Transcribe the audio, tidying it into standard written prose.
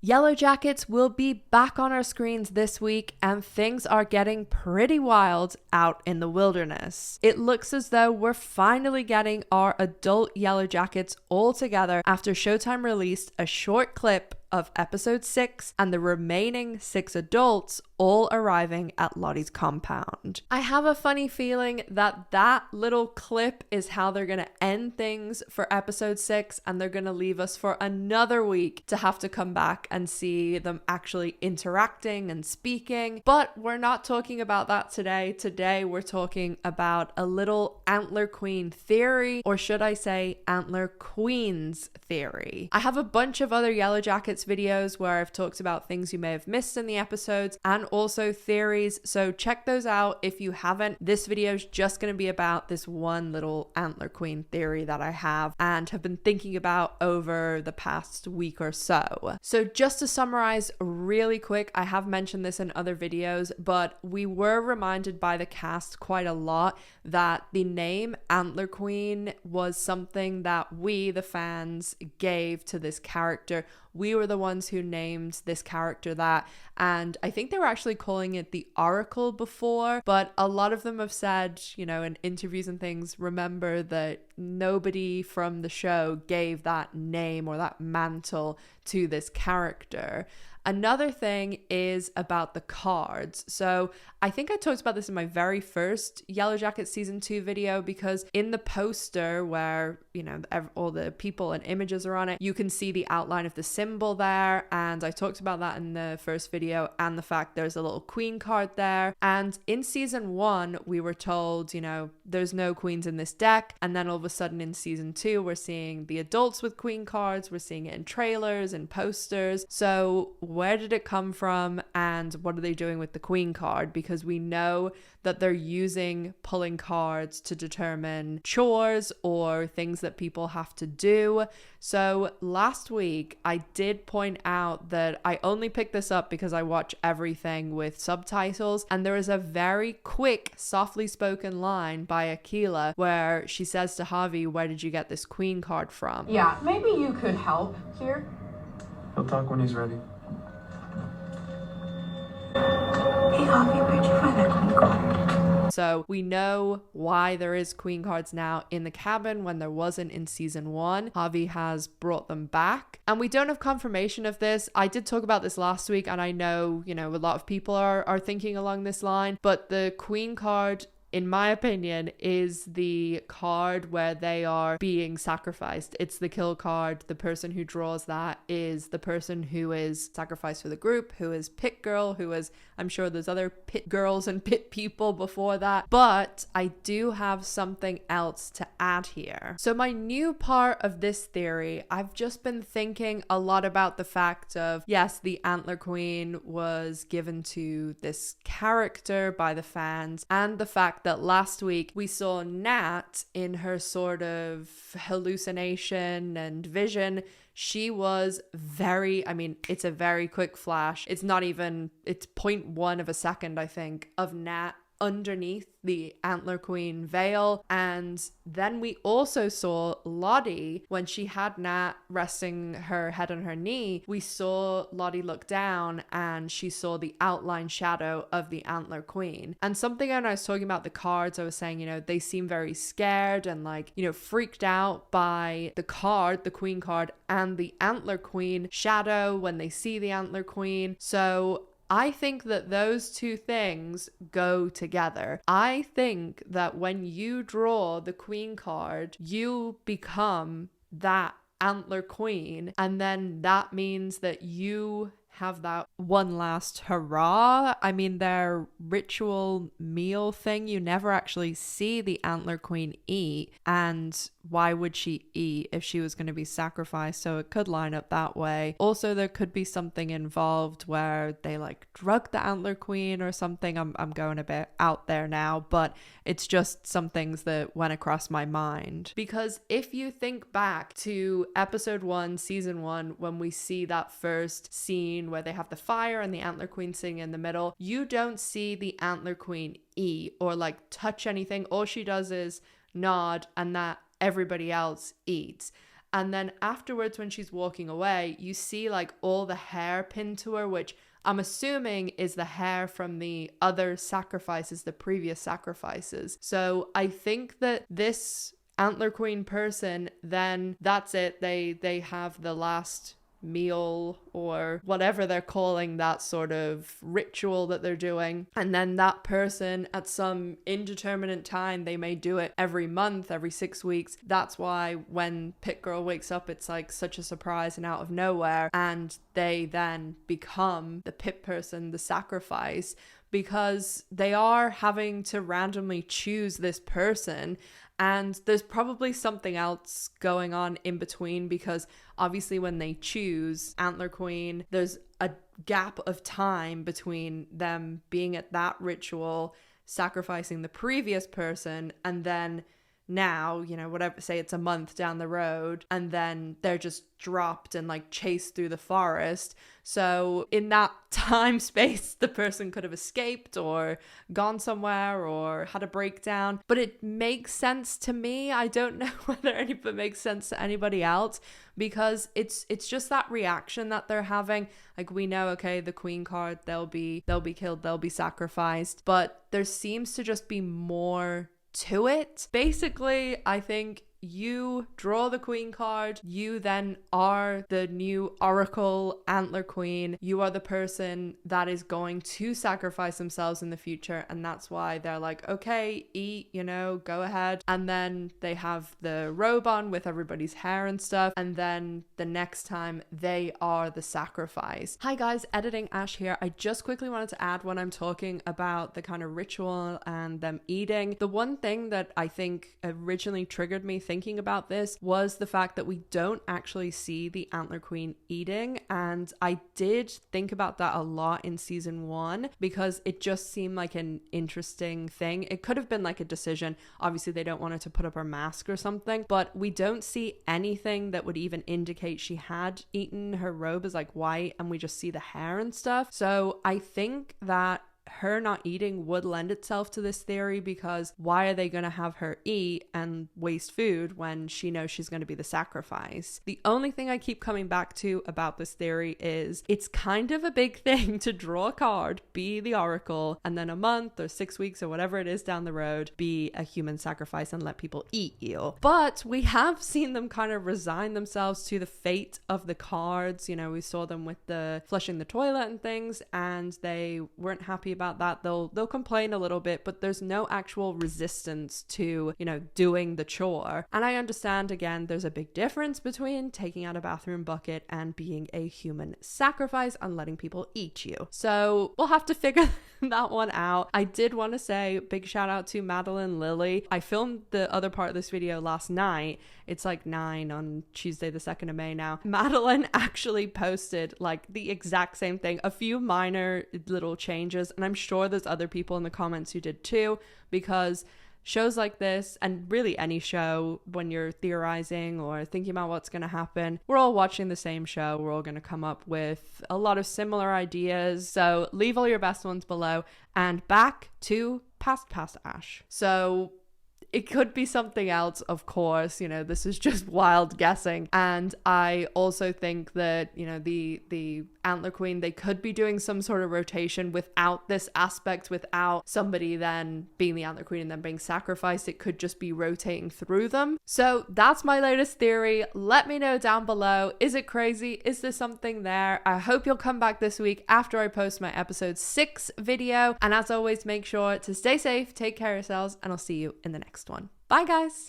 Yellowjackets will be back on our screens this week, and things are getting pretty wild out in the wilderness. It looks as though we're finally getting our adult Yellowjackets all together after Showtime released a short clip of episode 6 and the remaining 6 adults all arriving at Lottie's compound. I have a funny feeling that that little clip is how they're going to end things for episode 6, and they're going to leave us for another week to have to come back and see them actually interacting and speaking. But we're not talking about that today. Today we're talking about a little Antler Queen theory, or should I say Antler Queen's theory. I have a bunch of other Yellowjackets videos where I've talked about things you may have missed in the episodes and also theories, so check those out if you haven't. This video is just going to be about this one little Antler Queen theory that I have and have been thinking about over the past week or so. So just to summarize really quick, I have mentioned this in other videos, but we were reminded by the cast quite a lot that the name Antler Queen was something that we, the fans, gave to this character. We were the ones who named this character that, and I think they were actually calling it the Oracle before, but a lot of them have said, you know, in interviews and things, remember that nobody from the show gave that name or that mantle to this character. Another thing is about the cards. So I think I talked about this in my very first Yellowjackets season 2 video, because in the poster where, you know, all the people and images are on it, you can see the outline of the symbol there. And I talked about that in the first video, and the fact there's a little queen card there. And in season 1, we were told, you know, there's no queens in this deck. And then all of a sudden in season 2, we're seeing the adults with queen cards. We're seeing it in trailers and posters. So where did it come from, and what are they doing with the queen card? Because we know that they're using pulling cards to determine chores or things that people have to do. So last week I did point out that I only picked this up because I watch everything with subtitles, and there is a very quick softly spoken line by Akila where she says to Javi, "Where did you get this queen card from?" Yeah, maybe you could help here. He'll talk when he's ready. Hey, Javi, where'd you find that queen card? So we know why there is queen cards now in the cabin when there wasn't in season 1. Javi has brought them back, and we don't have confirmation of this. I did talk about this last week, and I know, you know, a lot of people are thinking along this line, but the queen card, in my opinion, is the card where they are being sacrificed. It's the kill card. The person who draws that is the person who is sacrificed for the group, who is pit girl, who is, I'm sure there's other pit girls and pit people before that. But I do have something else to add here. So my new part of this theory, I've just been thinking a lot about the fact of, yes, the Antler Queen was given to this character by the fans, and the fact that last week we saw Nat in her sort of hallucination and vision. She was very, I mean, it's a very quick flash. It's not even, it's 0.1 of a second, I think, of Nat underneath the Antler Queen veil. And then we also saw Lottie when she had Nat resting her head on her knee. We saw Lottie look down and she saw the outline shadow of the Antler Queen. And something when I was talking about the cards, I was saying, you know, they seem very scared and like, you know, freaked out by the card, the queen card, and the Antler Queen shadow when they see the Antler Queen. So I think that those two things go together. I think that when you draw the queen card, you become that Antler Queen, and then that means that you have that one last hurrah. I mean, their ritual meal thing, you never actually see the Antler Queen eat, and why would she eat if she was going to be sacrificed? So it could line up that way. Also, there could be something involved where they like drug the Antler Queen or something. I'm going a bit out there now, but it's just some things that went across my mind. Because if you think back to episode 1, season 1, when we see that first scene where they have the fire and the Antler Queen sitting in the middle, you don't see the Antler Queen eat or like touch anything. All she does is nod, and that everybody else eats. And then afterwards, when she's walking away, you see like all the hair pinned to her, which I'm assuming is the hair from the other sacrifices, the previous sacrifices. So I think that this Antler Queen person, then that's it. They have the last meal or whatever they're calling that sort of ritual that they're doing, and then that person at some indeterminate time, they may do it every month, every 6 weeks. That's why when Pit Girl wakes up, it's like such a surprise and out of nowhere, and they then become the pit person, the sacrifice, because they are having to randomly choose this person. And there's probably something else going on in between, because obviously when they choose Antler Queen, there's a gap of time between them being at that ritual, sacrificing the previous person, and then now, you know, whatever, say it's a month down the road, and then they're just dropped and like chased through the forest. So in that time space, the person could have escaped or gone somewhere or had a breakdown. But it makes sense to me. I don't know whether any of it makes sense to anybody else, because it's just that reaction that they're having. Like, we know, okay, the queen card, they'll be killed, they'll be sacrificed, but there seems to just be more to it. Basically, I think you draw the queen card, you then are the new oracle Antler Queen. You are the person that is going to sacrifice themselves in the future, and that's why they're like, okay, eat, you know, go ahead. And then they have the robe on with everybody's hair and stuff, and then the next time they are the sacrifice. Hi guys, editing Ash here. I just quickly wanted to add, when I'm talking about the kind of ritual and them eating, the one thing that I think originally triggered me thinking about this was the fact that we don't actually see the Antler Queen eating. And I did think about that a lot in season 1, because it just seemed like an interesting thing. It could have been like a decision. Obviously they don't want her to put up her mask or something, but we don't see anything that would even indicate she had eaten. Her robe is like white and we just see the hair and stuff. So I think that her not eating would lend itself to this theory, because why are they going to have her eat and waste food when she knows she's going to be the sacrifice? The only thing I keep coming back to about this theory is it's kind of a big thing to draw a card, be the oracle, and then a month or 6 weeks or whatever it is down the road, be a human sacrifice and let people eat you. But we have seen them kind of resign themselves to the fate of the cards. You know, we saw them with the flushing the toilet and things, and they weren't happy about that. They'll complain a little bit, but there's no actual resistance to, you know, doing the chore. And I understand, again, there's a big difference between taking out a bathroom bucket and being a human sacrifice and letting people eat you. So we'll have to figure that one out. I did want to say big shout out to Madeline Lily. I filmed the other part of this video last night. It's like 9 on Tuesday the 2nd of May now. Madeline actually posted like the exact same thing, a few minor little changes, and I'm sure there's other people in the comments who did too, because shows like this, and really any show, when you're theorizing or thinking about what's going to happen, we're all watching the same show. We're all going to come up with a lot of similar ideas. So leave all your best ones below. And back to past Ash. So it could be something else, of course, you know, this is just wild guessing. And I also think that, you know, the Antler Queen, they could be doing some sort of rotation without this aspect, without somebody then being the Antler Queen and then being sacrificed. It could just be rotating through them. So that's my latest theory. Let me know down below. Is it crazy? Is there something there? I hope you'll come back this week after I post my episode 6 video. And as always, make sure to stay safe, take care of yourselves, and I'll see you in the next one. Bye guys.